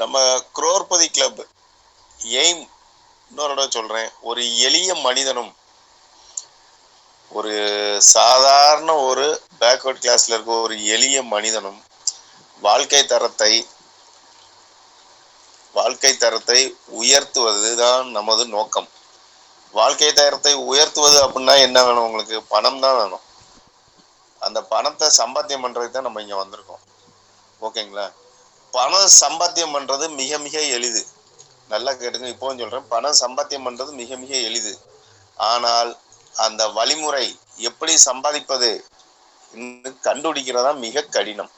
நம்ம crorepati club aim இன்னொரு தடவை சொல்றேன், ஒரு எளிய மனிதனும் ஒரு சாதாரண ஒரு பேக்வர்ட் கிளாஸ்ல இருக்க ஒரு எளிய மனிதனும் வாழ்க்கை தரத்தை வாழ்க்கை தரத்தை உயர்த்துவதுதான் நமது நோக்கம். வாழ்க்கை தரத்தை உயர்த்துவது அப்படின்னா என்ன வேணும்? உங்களுக்கு பணம் தான் வேணும். அந்த பணத்தை சம்பாத்தியம் பண்றதுக்கு தான் நம்ம இங்க வந்திருக்கோம். ஓகேங்களா? பணம் சம்பாத்தியம் பண்றது மிக மிக எளிது. நல்லா கேட்டுங்க, இப்பவும் சொல்றேன், பணம் சம்பாத்தியம் பண்றது மிக மிக எளிது. ஆனால் அந்த வழிமுறை எப்படி சம்பாதிப்பது கண்டுபிடிக்கிறதா மிக கடினம்.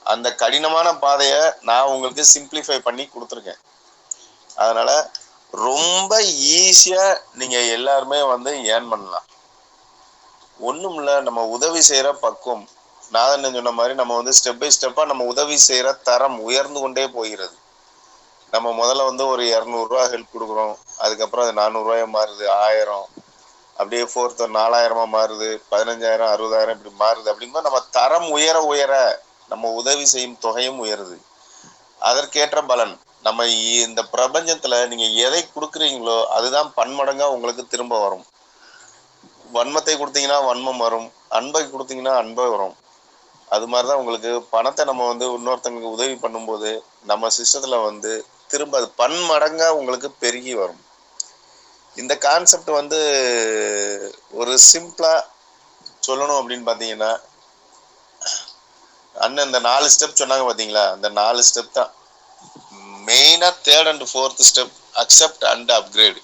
அந்த கடினமான பாதையை நான் உங்களுக்கு சிம்பிளிஃபை பண்ணி கொடுத்துருக்கேன். அதனால ரொம்ப ஈஸியா நீங்க எல்லாருமே வந்து ஏர்ன் பண்ணலாம். ஒண்ணும் இல்ல, நம்ம உதவி செய்யற பக்குவம், நான் சொன்ன மாதிரி நம்ம வந்து ஸ்டெப் பை ஸ்டெப்பா நம்ம உதவி செய்யற தரம் உயர்ந்து கொண்டே போகிறது. நம்ம முதல்ல வந்து ஒரு 200 ஹெல்ப் கொடுக்குறோம், அதுக்கப்புறம் அது 400 மாறுது, 1000, அப்படியே ஃபோர்த் 4000 மாறுது, 15,000, 60,000 இப்படி மாறுது. அப்படிங்கும்போது நம்ம தரம் உயர உயர நம்ம உதவி செய்யும் தொகையும் உயருது. அதற்கேற்ற பலன் நம்ம இந்த பிரபஞ்சத்துல நீங்க எதை கொடுக்குறீங்களோ அதுதான் பன்மடங்கா உங்களுக்கு திரும்ப வரும். வன்மத்தை கொடுத்தீங்கன்னா வன்மம் வரும், அன்பை கொடுத்தீங்கன்னா அன்பை வரும். அது மாதிரிதான் உங்களுக்கு பணத்தை நம்ம வந்து இன்னொருத்தங்களுக்கு உதவி பண்ணும்போது நம்ம சிஸ்டத்துல வந்து திரும்ப அது பன்மடங்கா உங்களுக்கு பெருகி வரும். இந்த கான்செப்ட் வந்து ஒரு சிம்பிளா சொல்லணும் அப்படின்னு பாத்தீங்கன்னா, அண்ணன் இந்த 4 ஸ்டெப் சொன்னாங்க பாத்தீங்களா, அந்த 4 ஸ்டெப் தான் மெயினா. 3rd and 4th step accept and upgrade.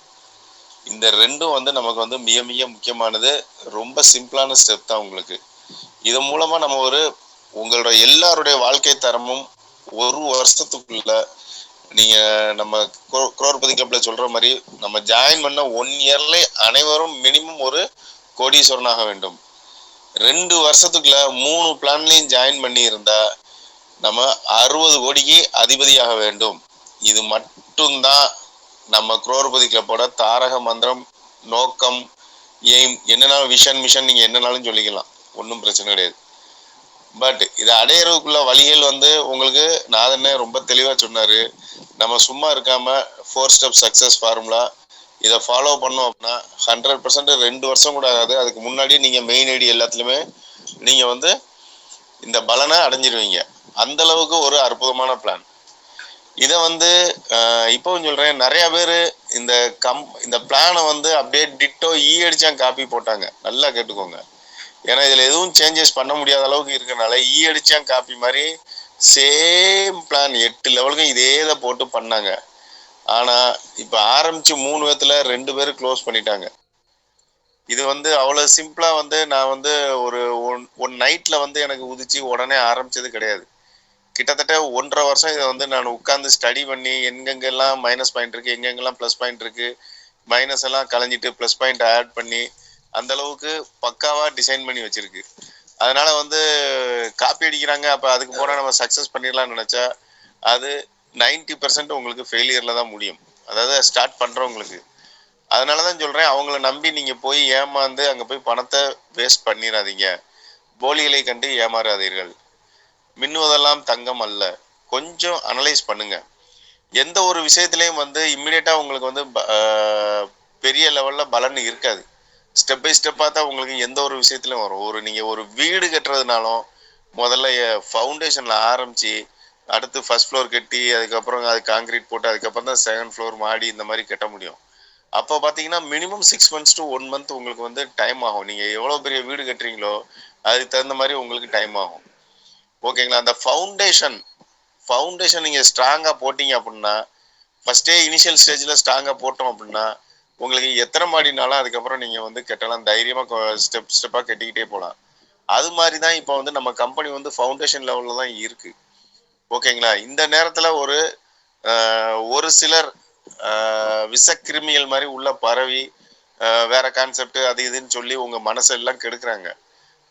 இந்த ரெண்டும் வந்து நமக்கு வந்து மிக மிக முக்கியமானது. ரொம்ப சிம்பிளான ஸ்டெப் தான் உங்களுக்கு. இது மூலமா நம்ம உங்களோட எல்லாருடைய வாழ்க்கை தரமும் ஒரு வருஷத்துக்குள்ள நீங்க நம்ம குரோர்பதி கிளப்ல சொல்ற மாதிரி நம்ம ஜாயின் பண்ண 1 இயர்ல அனைவரும் மினிமம் ஒரு கோடீஸ்வரனாக வேண்டும். 2 வருஷத்துக்குள்ள 3 பிளான்லயும் ஜாயின் பண்ணி இருந்தா நம்ம 60 கோடிக்கு அதிபதியாக வேண்டும். இது மட்டும்தான் நம்ம குரோர்பதி கிளப்போட தாரக மந்திரம், நோக்கம், எய்ம். என்னன்னாலும் விஷன் மிஷன் நீங்க என்னன்னாலும் சொல்லிக்கலாம், ஒன்றும் பிரச்சனை கிடையாது. பட் இதை அடையறதுக்குள்ள வழிகள் வந்து உங்களுக்கு நாதனே ரொம்ப தெளிவா சொன்னாரு. நம்ம சும்மா இருக்காம 4 ஸ்டெப் சக்சஸ் ஃபார்முலா இதை ஃபாலோ பண்ணோம் அப்படின்னா 100% 2 வருஷம் கூட ஆகாது. அதுக்கு முன்னாடி நீங்க மெயின் ஐடி எல்லாத்துலயுமே நீங்க வந்து இந்த பலனை அடைஞ்சிருவீங்க. அந்த அளவுக்கு ஒரு அற்புதமான பிளான். இதை வந்து இப்பவும் சொல்றேன், நிறைய பேர் இந்த இந்த பிளானை வந்து அப்படியே டிட்டோ அடிச்சான் காப்பி போட்டாங்க. நல்லா கேட்டுக்கோங்க, ஏன்னா இதுல எதுவும் சேஞ்சஸ் பண்ண முடியாத அளவுக்கு இருக்கனால அடிச்சான் காப்பி மாதிரி சேம் பிளான் 8 லெவலுக்கும் இதே தான் போட்டு பண்ணாங்க. ஆனா இப்ப ஆரம்பிச்சு 3 விதத்துல 2 பேரும் க்ளோஸ் பண்ணிட்டாங்க. இது வந்து அவ்வளவு சிம்பிளா வந்து நான் வந்து ஒரு ஒன் நைட்ல வந்து எனக்கு உதிச்சு உடனே ஆரம்பிச்சது கிடையாது. கிட்டத்தட்ட 1.5 வருஷம் இதை வந்து நான் உட்கார்ந்து ஸ்டடி பண்ணி எங்கெங்கெல்லாம் மைனஸ் பாயிண்ட் இருக்கு, எங்கெங்கெல்லாம் பிளஸ் பாயிண்ட் இருக்கு, மைனஸ் எல்லாம் கலைஞ்சிட்டு பிளஸ் பாயிண்ட் ஆட் பண்ணி அந்த அளவுக்கு பக்காவா டிசைன் பண்ணி வச்சிருக்கு. அதனால வந்து காப்பி அடிக்கிறாங்க, அப்ப அதுக்கு போனா நம்ம சக்சஸ் பண்ணிடலாம்னு நினைச்சா அது 90% உங்களுக்கு ஃபெயிலியர்ல தான் முடியும், அதாவது ஸ்டார்ட் பண்றவங்களுக்கு. அதனாலதான் சொல்றேன், அவங்கள நம்பி நீங்க போய் ஏமாந்து அங்க போய் பணத்தை வேஸ்ட் பண்ணிடாதீங்க. போலிகளை கண்டு ஏமாறாதீர்கள். மின்னுவதெல்லாம் தங்கம் அல்ல. கொஞ்சம் அனலைஸ் பண்ணுங்க. எந்த ஒரு விஷயத்திலையும் வந்து இம்மிடியட்டா உங்களுக்கு வந்து பெரிய லெவல்ல பலன் இருக்காது. ஸ்டெப் பை ஸ்டெப்பா தான் உங்களுக்கு எந்த ஒரு விஷயத்திலும் வரும். நீங்க ஒரு வீடு கட்டுறதுனாலும் முதல்ல ஃபவுண்டேஷன்ல ஆரம்பிச்சு அடுத்து ஃபர்ஸ்ட் ஃப்ளோர் கட்டி அதுக்கப்புறம் அது காங்கிரீட் போட்டு அதுக்கப்புறம் தான் செகண்ட் ஃப்ளோர் மாடி இந்த மாதிரி கட்ட முடியும். அப்போ பார்த்தீங்கன்னா மினிமம் 6 months to 1 month உங்களுக்கு வந்து டைம் ஆகும். நீங்க எவ்வளவு பெரிய வீடு கட்டுறீங்களோ அதுக்கு தகுந்த மாதிரி உங்களுக்கு டைம் ஆகும். ஓகேங்களா? அந்த ஃபவுண்டேஷன் நீங்க ஸ்ட்ராங்கா போட்டீங்க அப்படின்னா, ஃபர்ஸ்டே இனிஷியல் ஸ்டேஜ்ல ஸ்ட்ராங்கா போட்டோம் அப்படின்னா உங்களுக்கு எத்தனை மாடினாலும் அதுக்கப்புறம் நீங்க வந்து கட்டலாம், தைரியமா ஸ்டெப்பா கட்டிக்கிட்டே போகலாம். அது மாதிரி தான் இப்போ வந்து நம்ம கம்பெனி வந்து ஃபவுண்டேஷன் லெவல்ல தான் இருக்கு. ஓகேங்களா? இந்த நேரத்துல ஒரு சிலர் விஷக்கிருமிகள் மாதிரி உள்ள பரவி வேற கான்செப்ட் அது இதுன்னு சொல்லி உங்க மனசெல்லாம் கெடுக்குறாங்க.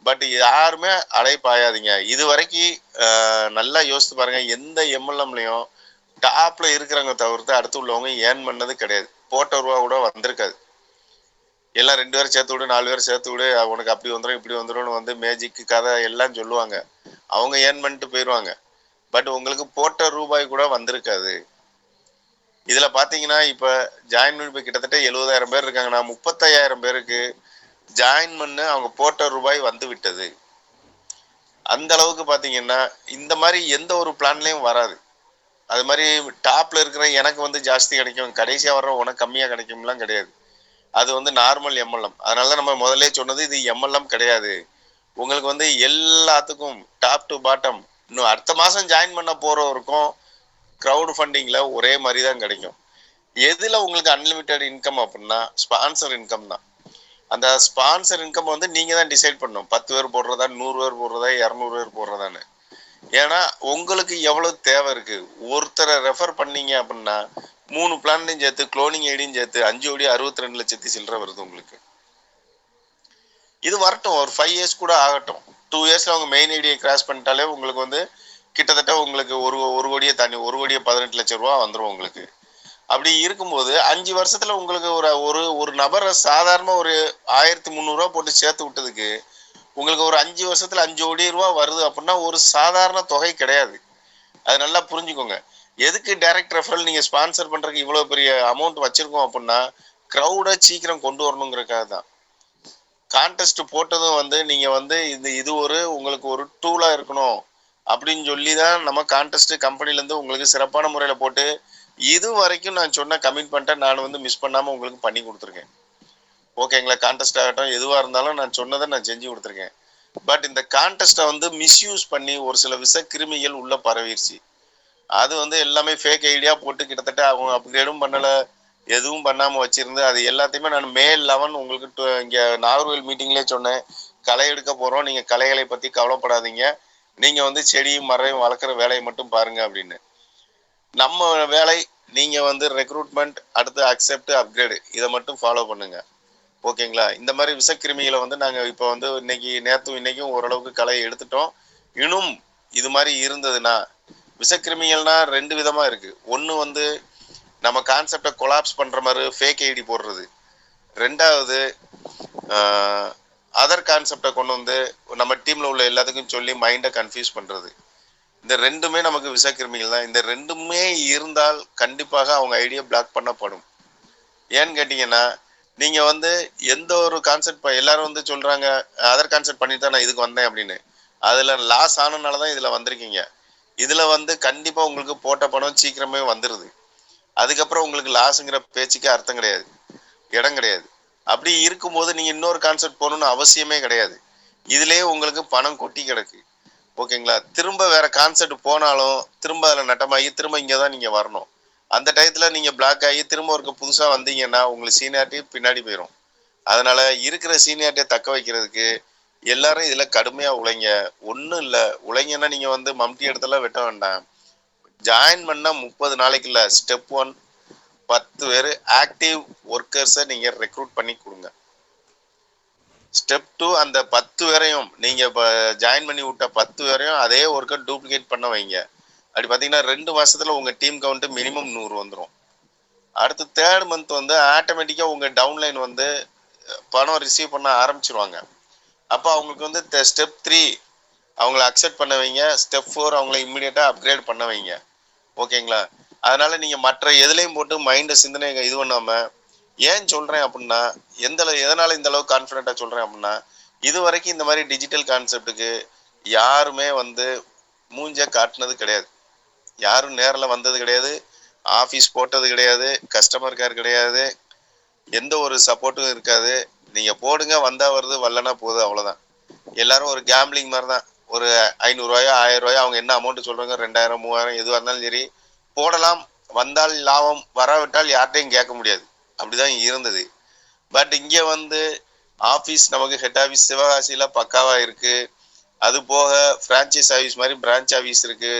பட் யாருமே அலைப்பாயாதீங்க. இது வரைக்கும் நல்லா யோசித்து பாருங்க, எந்த எம்எல்எம்லையும் டாப்ல இருக்கிறவங்க தவிர்த்து அடுத்து உள்ளவங்க ஏர்ன் பண்ணது கிடையாது. போட்ட ரூபா கூட வந்திருக்காது. எல்லாம் 2 பேரும் சேர்த்து விடு, 4 பேரும் சேர்த்து விடு, உனக்கு அப்படி வந்துடும் இப்படி வந்துடும் வந்து மேஜிக் கதை எல்லாம் சொல்லுவாங்க. அவங்க ஏர்ன் பண்ணிட்டு போயிடுவாங்க. பட் உங்களுக்கு போட்ட ரூபாய் கூட வந்திருக்காது. இதுல பாத்தீங்கன்னா இப்ப ஜாயின் பண்ணி இப்ப கிட்டத்தட்ட 70,000 பேர் இருக்காங்கன்னா 35,000 பேருக்கு ஜாயின் பண்ண அவங்க போட்ட ரூபாய் வந்து விட்டது. அந்த அளவுக்கு பாத்தீங்கன்னா இந்த மாதிரி எந்த ஒரு பிளான்லயும் வராது. அது மாதிரி டாப்ல இருக்கிற எனக்கு வந்து ஜாஸ்தி கிடைக்கும், கடைசியா வர்ற உனக்கு கம்மியா கிடைக்கும்லாம் கிடையாது. அது வந்து நார்மல் எம்எல்எம். அதனால நம்ம முதல்ல சொன்னது இது எம்எல்எம் கிடையாது. உங்களுக்கு வந்து எல்லாத்துக்கும் டாப் டு பாட்டம் இன்னும் அடுத்த மாசம் ஜாயின் பண்ண போறவருக்கும் கிரவுட் ஃபண்டிங்ல ஒரே மாதிரி தான் கிடைக்கும். எதுல உங்களுக்கு அன்லிமிட்டெட் இன்கம் அப்படின்னா ஸ்பான்சர் இன்கம் தான். அந்த ஸ்பான்சர் இன்கம் வந்து நீங்க தான் டிசைட் பண்ணணும். 10 பேர் போடுறதா, 100 பேர் போடுறதா, 200 பேர் போடுறதான்னு. ஏன்னா உங்களுக்கு எவ்வளவு தேவை இருக்கு. ஒருத்தரை ரெஃபர் பண்ணீங்க அப்படின்னா 3 பிளான்லையும் சேர்த்து குளோனிங் ஐடியும் சேர்த்து 5 கோடி 62 லட்சத்தி சில்லற வருது உங்களுக்கு. இது வரட்டும், ஒரு 5 இயர்ஸ் கூட ஆகட்டும். 2 இயர்ஸ்ல அவங்க மெயின் ஐடியை கிராஸ் பண்ணிட்டாலே உங்களுக்கு வந்து கிட்டத்தட்ட உங்களுக்கு ஒரு கோடியை தாண்டி 1 கோடியே 18 லட்சம் ரூபா வந்துடும் உங்களுக்கு. அப்படி இருக்கும்போது 5 வருஷத்துல உங்களுக்கு ஒரு ஒரு நபரை சாதாரண ஒரு 1300 ரூபா போட்டு சேர்த்து விட்டதுக்கு உங்களுக்கு ஒரு 5 வருஷத்துல 5 கோடி ரூபா வருது அப்படின்னா ஒரு சாதாரண தொகை கிடையாது. அது நல்லா புரிஞ்சுக்கோங்க. எதுக்கு டைரக்ட் ரெஃபரல் நீங்க ஸ்பான்சர் பண்றதுக்கு இவ்வளவு பெரிய அமௌண்ட் வச்சிருக்கோம் அப்படின்னா கிரௌட சீக்கிரம் கொண்டு வரணுங்கிறதுக்காக தான். கான்டெஸ்ட் போட்டதும் வந்து நீங்க வந்து இது ஒரு உங்களுக்கு ஒரு டூலா இருக்கணும் அப்படின்னு சொல்லி தான் நம்ம கான்டெஸ்ட் கம்பெனில இருந்து உங்களுக்கு சிறப்பான முறையில போட்டு இது வரைக்கும் நான் சொன்ன கமிட்மெண்ட்டை நான் வந்து மிஸ் பண்ணாம உங்களுக்கு பண்ணி கொடுத்துருக்கேன். ஓகேங்களா? கான்டெஸ்ட் ஆகட்டும் எதுவா இருந்தாலும் நான் சொன்னதை நான் செஞ்சு கொடுத்துருக்கேன். பட் இந்த கான்டெஸ்ட்டை வந்து மிஸ்யூஸ் பண்ணி ஒரு சில விஷ கிருமிகள் உள்ள பரவிடுச்சு. அது வந்து எல்லாமே ஃபேக் ஐடியா போட்டு கிட்டத்தட்ட அவங்க அப்கிரேடும் பண்ணல, எதுவும் பண்ணாம வச்சிருந்து அது எல்லாத்தையுமே நான் மே 11 உங்களுக்கு இங்க நாகர்கோவில் மீட்டிங்லேயே சொன்னேன். களை எடுக்க போறோம், நீங்க களைகளை பத்தி கவலைப்படாதீங்க, நீங்க வந்து செடியும் மரம் வளர்க்குற வேலையை மட்டும் பாருங்க அப்படின்னு. நம்ம வேலை நீங்க வந்து ரெக்ரூட்மெண்ட், அடுத்து அக்செப்ட், அப்கிரேடு இதை மட்டும் ஃபாலோ பண்ணுங்க. ஓகேங்களா? இந்த மாதிரி விஷக்கிருமிகளை வந்து நாங்க இப்போ வந்து நேற்றும் இன்னைக்கும் ஓரளவுக்கு களை எடுத்துட்டோம். இன்னும் இது மாதிரி இருந்ததுன்னா விஷக்கிருமிகள்னா 2 விதமா இருக்கு. ஒன்று வந்து நம்ம கான்செப்டை கொலாப்ஸ் பண்ற மாதிரி ஃபேக் ஐடி போடுறது. 2வது அதர் கான்செப்டை கொண்டு வந்து நம்ம டீம்ல உள்ள எல்லாத்துக்கும் சொல்லி மைண்டை கன்ஃபியூஸ் பண்றது. இந்த 2மே நமக்கு விஷக்கிருமிகள் தான். இந்த 2மே இருந்தால் கண்டிப்பாக அவங்க ஐடியா பிளாக் பண்ணப்படும். ஏன்னு கேட்டீங்கன்னா நீங்க வந்து எந்த ஒரு கான்செப்ட் எல்லாரும் வந்து சொல்றாங்க அதர் கான்செப்ட் பண்ணிட்டு தான் நான் இதுக்கு வந்தேன் அப்படின்னு. அதுல லாஸ் ஆனதுனாலதான் இதுல வந்திருக்கீங்க. இதுல வந்து கண்டிப்பா உங்களுக்கு போட்ட பணம் சீக்கிரமே வந்துருது. அதுக்கப்புறம் உங்களுக்கு லாஸ்ங்கிற பேச்சுக்கு அர்த்தம் கிடையாது, இடம் கிடையாது. அப்படி இருக்கும்போது நீங்க இன்னொரு கான்செப்ட் போகணும்னு அவசியமே கிடையாது. இதுலயே உங்களுக்கு பணம் கொட்டி கிடக்கு. ஓகேங்களா? திரும்ப வேற கான்செப்ட் போனாலும் திரும்ப அதில் நட்டமாகி திரும்ப இங்கே தான் நீங்கள் வரணும். அந்த டயத்துல நீங்கள் பிளாக் ஆகி திரும்ப ஒரு புதுசாக வந்தீங்கன்னா உங்களுக்கு சீனியாரிட்டி பின்னாடி போயிடும். அதனால இருக்கிற சீனியாரிட்டியை தக்க வைக்கிறதுக்கு எல்லாரும் இதில் கடுமையாக உழைங்க. ஒன்றும் இல்லை, உழைங்கன்னா நீங்கள் வந்து மம்டி இடத்துல வெட்ட வேண்டாம். ஜாயின் பண்ண 30 நாளைக்குள்ள ஸ்டெப் 1 10 பேர் ஆக்டிவ் ஒர்க்கர்ஸை நீங்கள் ரெக்ரூட் பண்ணி கொடுங்க. ஸ்டெப் 2 அந்த 10 பேரையும் நீங்க இப்போ ஜாயின் பண்ணி விட்ட 10 பேரையும் அதே ஒர்க்கை டூப்ளிகேட் பண்ண வைங்க. அப்படி பார்த்தீங்கன்னா 2 மாசத்துல உங்க டீம் கவுண்ட் மினிமம் 100 வந்துடும். அடுத்து 3rd மந்த் வந்து ஆட்டோமேட்டிக்கா உங்க டவுன்லைன் வந்து பணம் ரிசீவ் பண்ண ஆரம்பிச்சிருவாங்க. அப்போ அவங்களுக்கு வந்து ஸ்டெப் 3 அவங்கள அக்செப்ட் பண்ண வைங்க. ஸ்டெப் 4 அவங்கள இம்மிடியட்டா அப்கிரேட் பண்ண வைங்க. ஓகேங்களா? அதனால நீங்க மற்ற எதுலையும் போட்டு மைண்டை சிந்தனை இது பண்ணாம, ஏன் சொல்றேன் அப்படின்னா எதனால இந்த அளவுக்கு கான்ஃபிடென்ட்டா சொல்றேன் அப்படின்னா இது வரைக்கும் இந்த மாதிரி டிஜிட்டல் கான்செப்டுக்கு யாருமே வந்து மூஞ்ச காட்டினது கிடையாது. யாரும் நேரில் வந்தது கிடையாது, ஆஃபீஸ் போட்டது கிடையாது, கஸ்டமர் கேர் கிடையாது, எந்த ஒரு சப்போர்ட்டும் இருக்காது. நீங்க போடுங்க, வந்தா வருது, வரலன்னா போகுது, அவ்வளவுதான். எல்லாரும் ஒரு கேம்பிளிங் மாதிரி தான். ஒரு 500 ரூபாயோ 1000 ரூபாயோ அவங்க என்ன அமௌண்ட் சொல்றாங்க, 2000 3000 எதுவாக இருந்தாலும் சரி போடலாம். வந்தால் லாபம், வராவிட்டால் யார்ட்டையும் கேட்க முடியாது. அப்படிதான் இருந்தது. பட் இங்க வந்து ஆஃபீஸ் நமக்கு ஹெட் ஆஃபீஸ் சிவகாசியில பக்காவா இருக்கு. அது போக பிரான்ச்சைஸ் ஆஃபீஸ் மாதிரி பிரான்ச் ஆஃபீஸ் இருக்கு.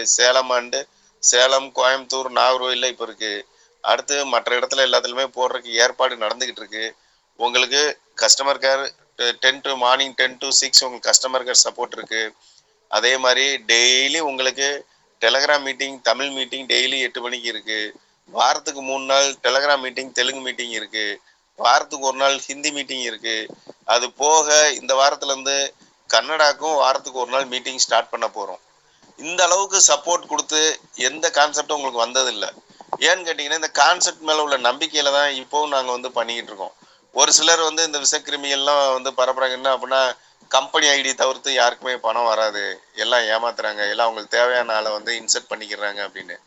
சேலம், கோயம்புத்தூர், நாகர்கோவில்ல இப்போ இருக்கு. அடுத்து மற்ற இடத்துல எல்லாத்துலயுமே போடுறதுக்கு ஏற்பாடு நடந்துகிட்டு இருக்கு. உங்களுக்கு கஸ்டமர் கேர் மார்னிங் 10 to 6 உங்களுக்கு கஸ்டமர் கேர் சப்போர்ட் இருக்கு. அதே மாதிரி டெய்லி உங்களுக்கு Telegram meeting, Tamil meeting daily 8 மணிக்கு இருக்கு. வாரத்துக்கு 3 நாள் டெலகிராம் மீட்டிங், தெலுங்கு மீட்டிங் இருக்கு. வாரத்துக்கு 1 நாள் ஹிந்தி மீட்டிங் இருக்கு. அது போக இந்த வாரத்துல இருந்து கன்னடாக்கும் வாரத்துக்கு 1 நாள் மீட்டிங் ஸ்டார்ட் பண்ண போறோம். இந்த அளவுக்கு சப்போர்ட் கொடுத்து எந்த கான்செப்டும் உங்களுக்கு வந்ததில்லை. ஏன்னு கேட்டிங்கன்னா, இந்த கான்செப்ட் மேலே உள்ள நம்பிக்கையில தான் இப்போவும் நாங்கள் வந்து பண்ணிக்கிட்டு இருக்கோம். ஒரு சிலர் வந்து இந்த விஷக்கிருமிகள்லாம் வந்து பரப்புறாங்க. என்ன அப்படின்னா, கம்பெனி ஐடி தவிர்த்து யாருக்குமே பணம் வராது, எல்லாம் ஏமாத்துறாங்க, எல்லாம் அவங்களுக்கு தேவையான ஆளை வந்து இன்செர்ட் பண்ணிக்கிறாங்க அப்படின்னு.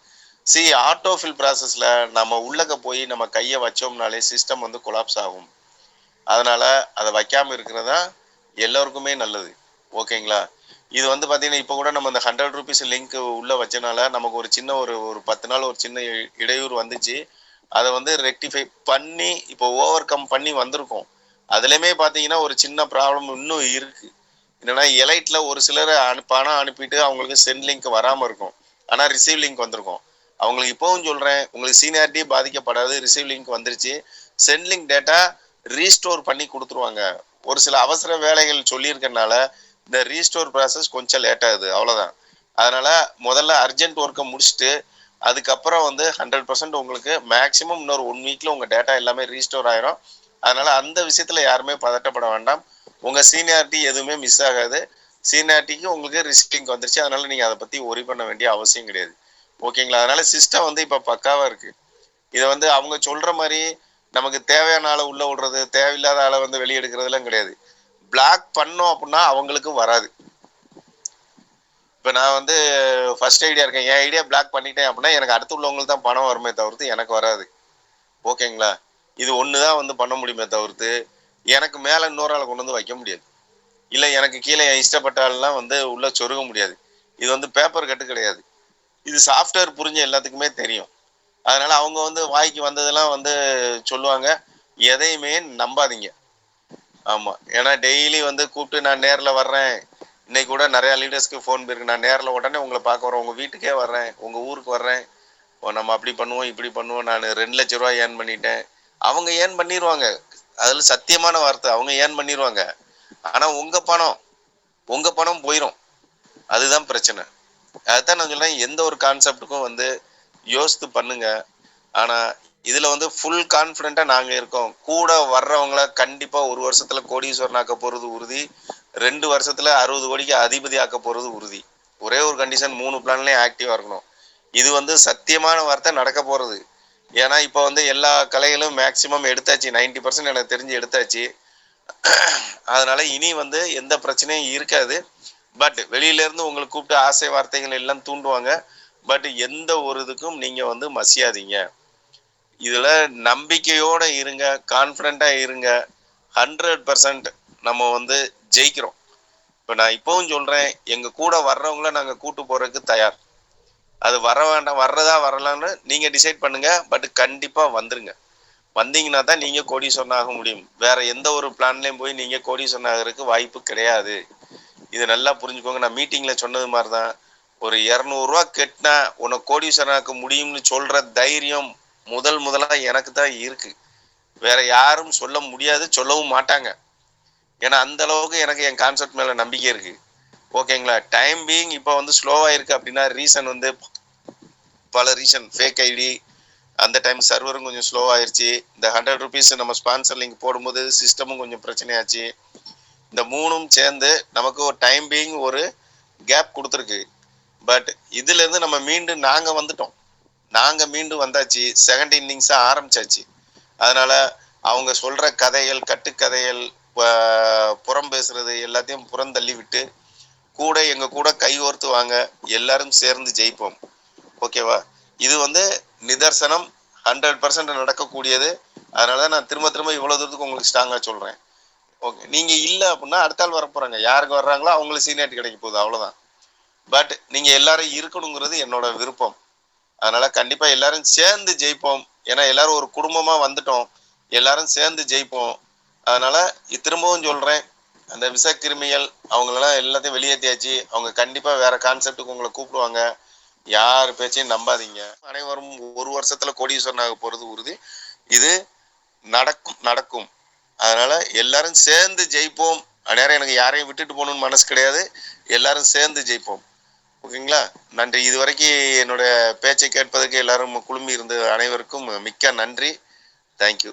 ஆட்டோஃபில் ப்ராசஸில் நம்ம உள்ளக்க போய் நம்ம கையை வச்சோம்னாலே சிஸ்டம் வந்து கொலாப்ஸ் ஆகும். அதனால் அதை வைக்காமல் இருக்கிறது தான் எல்லோருக்குமே நல்லது. ஓகேங்களா? இது வந்து பார்த்தீங்கன்னா, இப்போ கூட நம்ம இந்த 100 ரூபீஸ் லிங்க் உள்ளே வச்சனால நமக்கு ஒரு சின்ன ஒரு 10 நாள் ஒரு சின்ன இடையூறு வந்துச்சு. அதை வந்து ரெக்டிஃபை பண்ணி இப்போ ஓவர் கம் பண்ணி வந்திருக்கோம். அதுலேயுமே பார்த்தீங்கன்னா ஒரு சின்ன ப்ராப்ளம் இன்னும் இருக்கு. என்னன்னா, எலைட்ல ஒரு சிலர் பணம் அனுப்பிட்டு அவங்களுக்கு சென்ட் லிங்க் வராமல் இருக்கும், ஆனால் ரிசீவ் லிங்க் வந்திருக்கும். அவங்களுக்கு இப்போவும் சொல்கிறேன், உங்களுக்கு சீனியாரிட்டி பாதிக்கப்படாது, ரிசீவ் லிங்க் வந்துருச்சு. சென்ட் லிங்க் டேட்டா ரீஸ்டோர் பண்ணி கொடுத்துருவாங்க. ஒரு சில அவசர வேலைகள் சொல்லியிருக்கனால இந்த ரீஸ்டோர் ப்ராசஸ் கொஞ்சம் லேட் ஆகுது, அவ்வளோதான். அதனால முதல்ல அர்ஜென்ட் ஒர்க்கை முடிச்சுட்டு அதுக்கப்புறம் வந்து 100% உங்களுக்கு மேக்ஸிமம் இன்னொரு 1 வீக்ல உங்கள் டேட்டா எல்லாமே ரீஸ்டோர் ஆயிரும். அதனால அந்த விஷயத்துல யாருமே பதட்டப்பட வேண்டாம். உங்க சீனியாரிட்டி எதுவுமே மிஸ் ஆகாது. சீனியாரிட்டிக்கு உங்களுக்கு ரிஸ்க் லிங்க் வந்துருச்சு. அதனால நீங்க அதை பத்தி ஒரி பண்ண வேண்டிய அவசியம் கிடையாது. ஓகேங்களா? அதனால சிஸ்டம் வந்து இப்ப பக்காவா இருக்கு. இதை வந்து அவங்க சொல்ற மாதிரி நமக்கு தேவையான ஆளை உள்ள விடுறது, தேவையில்லாத ஆளை வந்து வெளியே எடுக்கிறதுலாம் கிடையாது. பிளாக் பண்ணோம் அப்படின்னா அவங்களுக்கு வராது. இப்போ நான் வந்து ஃபர்ஸ்ட் ஐடியா இருக்கேன், என் ஐடியா பிளாக் பண்ணிட்டேன் அப்படின்னா எனக்கு அடுத்து உள்ளவங்களுக்கு தான் பணம் வருமே தவிர்த்து எனக்கு வராது. ஓகேங்களா? இது ஒன்று தான் வந்து பண்ண முடியுமே தவிர்த்து எனக்கு மேலே இன்னொரு ஆளை கொண்டு வந்து வைக்க முடியாது. இல்லை எனக்கு கீழே என் இஷ்டப்பட்ட ஆள்லாம் வந்து உள்ள சொருக முடியாது. இது வந்து பேப்பர் கட்டு கிடையாது. இது சாஃப்ட்வேர் புரிஞ்ச எல்லாத்துக்குமே தெரியும். அதனால அவங்க வந்து வாய்க்கு வந்ததெல்லாம் வந்து சொல்லுவாங்க. எதையுமே நம்பாதீங்க. ஆமா. ஏன்னா டெய்லி வந்து கூப்பிட்டு நான் நேர்ல வர்றேன். இன்னைக்கு கூட நிறைய லீடர்ஸ்க்கு ஃபோன் போயிருக்கு. நான் நேர்ல உடனே உங்களை பார்க்க வரேன். உங்க வீட்டுக்கே வர்றேன். உங்க ஊருக்கு வர்றேன். நம்ம அப்படி பண்ணுவோம், இப்படி பண்ணுவோம். நான் 2 லட்சம் ரூபாய் ஏர்ன் பண்ணிட்டேன். அவங்க ஏர்ன் பண்ணிடுவாங்க. அதுல சத்தியமான வார்த்தை. அவங்க ஏர்ன் பண்ணிடுவாங்க. ஆனா உங்க பணம் போயிடும். அதுதான் பிரச்சனை. அதுதான் நான் சொல்றேன், எந்த ஒரு கான்செப்டுக்கும் வந்து யோசித்து பண்ணுங்க. ஆனா இதுல வந்து ஃபுல் கான்ஃபிடென்ட்டா நாங்க இருக்கோம். கூட வர்றவங்கள கண்டிப்பா 1 வருஷத்துல கோடீஸ்வரன் ஆக்க போறது உறுதி. 2 வருஷத்துல 60 கோடிக்கு அதிபதி ஆக்க போறது உறுதி. ஒரே ஒரு கண்டிஷன், 3 பிளான்லயும் ஆக்டிவா இருக்கணும். இது வந்து சத்தியமான வார்த்தை, நடக்க போறது. ஏன்னா இப்ப வந்து எல்லா கலைகளும் மேக்சிமம் எடுத்தாச்சு. 90% எனக்கு தெரிஞ்சு எடுத்தாச்சு. அதனால இனி வந்து எந்த பிரச்சனையும் இருக்காது. பட் வெளியில இருந்து உங்களுக்கு கூப்பிட்டு ஆசை வார்த்தைகள் எல்லாம் தூண்டுவாங்க. பட் எந்த ஒரு இதுக்கும் நீங்க வந்து மசியாதீங்க. இதுல நம்பிக்கையோட இருங்க, கான்ஃபிடண்டா இருங்க. 100% நம்ம வந்து ஜெயிக்கிறோம். இப்ப நான் இப்பவும் சொல்றேன், எங்க கூட வர்றவங்கள நாங்க கூட்டு போறதுக்கு தயார். அது வர வேண்டாம், வர்றதா வரலான்னு நீங்க டிசைட் பண்ணுங்க. பட் கண்டிப்பா வந்துருங்க. வந்தீங்கன்னா தான் நீங்க கோடீஸ்வரன் ஆக முடியும். வேற எந்த ஒரு பிளான்லயும் போய் நீங்க கோடீஸ்வரன் ஆகிறதுக்கு வாய்ப்பு கிடையாது. இதை நல்லா புரிஞ்சுக்கோங்க. நான் மீட்டிங்ல சொன்னது மாதிரிதான், ஒரு 200 ரூபா கெட்டினா உன்னை கோடீஸ்வரன் ஆக்க முடியும்னு சொல்ற தைரியம் முதலா எனக்கு தான் இருக்கு. வேற யாரும் சொல்ல முடியாது, சொல்லவும் மாட்டாங்க. ஏன்னா அந்த அளவுக்கு எனக்கு என் கான்செப்ட் மேல நம்பிக்கை இருக்கு. ஓகேங்களா? டைம் பீயிங் இப்போ வந்து ஸ்லோவா இருக்கு அப்படின்னா ரீசன் வந்து பல ரீசன். ஃபேக் ஐடி, அந்த டைம் சர்வரும் கொஞ்சம் ஸ்லோ ஆயிருச்சு. இந்த 100 ரூபீஸ் நம்ம ஸ்பான்சர் லிங்க் போடும்போது சிஸ்டமும் கொஞ்சம் பிரச்சனையாச்சு. இந்த 3ம் சேர்ந்து நமக்கு ஒரு டைம் பீயிங் ஒரு கேப் கொடுத்துருக்கு. பட் இதுல இருந்து நம்ம மீண்டும் வந்தாச்சு. செகண்ட் இன்னிங்ஸா ஆரம்பிச்சாச்சு. அதனால அவங்க சொல்ற கதைகள், கட்டுக்கதைகள், புறம் பேசுறது எல்லாத்தையும் புறந்தள்ளி விட்டு எங்க கூட கைகோர்த்து வாங்க. எல்லாரும் சேர்ந்து ஜெயிப்போம். ஓகேவா? இது வந்து நிதர்சனம், 100% நடக்கக்கூடியது. அதனால நான் திரும்ப இவ்வளவு தூரத்துக்கு உங்களுக்கு ஸ்ட்ராங்கா சொல்றேன். ஓகே, நீங்க இல்ல அப்படின்னா அடுத்த ஆள் வர போறாங்க. யாருக்கு வர்றாங்களோ அவங்களுக்கு சீனியாரிட்டி கிடைக்க போகுது, அவ்வளவுதான். பட் நீங்க எல்லாரும் இருக்கணுங்கிறது என்னோட விருப்பம். அதனால கண்டிப்பா எல்லாரும் சேர்ந்து ஜெயிப்போம். ஏன்னா எல்லாரும் ஒரு குடும்பமா வந்துட்டோம். எல்லாரும் சேர்ந்து ஜெயிப்போம். அதனால திரும்பவும் சொல்றேன், அந்த விஷக்கிருமிகள் அவங்களெல்லாம் எல்லாத்தையும் வெளியேற்றியாச்சு. அவங்க கண்டிப்பா வேற கான்செப்டுக்கு உங்களை கூப்பிடுவாங்க. யார் பேச்சையும் நம்பாதீங்க. அனைவரும் 1 வருஷத்துல கோடீஸ்வரன் ஆக போறது உறுதி. இது நடக்கும். அதனால எல்லாரும் சேர்ந்து ஜெயிப்போம். அந்நேரம் எனக்கு யாரையும் விட்டுட்டு போகணும்னு மனசு கிடையாது. எல்லாரும் சேர்ந்து ஜெயிப்போம். ஓகேங்களா? நன்றி. இதுவரைக்கும் என்னோட பேச்சை கேட்பதற்கு எல்லாரும் குழுமி இருந்த அனைவருக்கும் மிக்க நன்றி. தேங்க்யூ.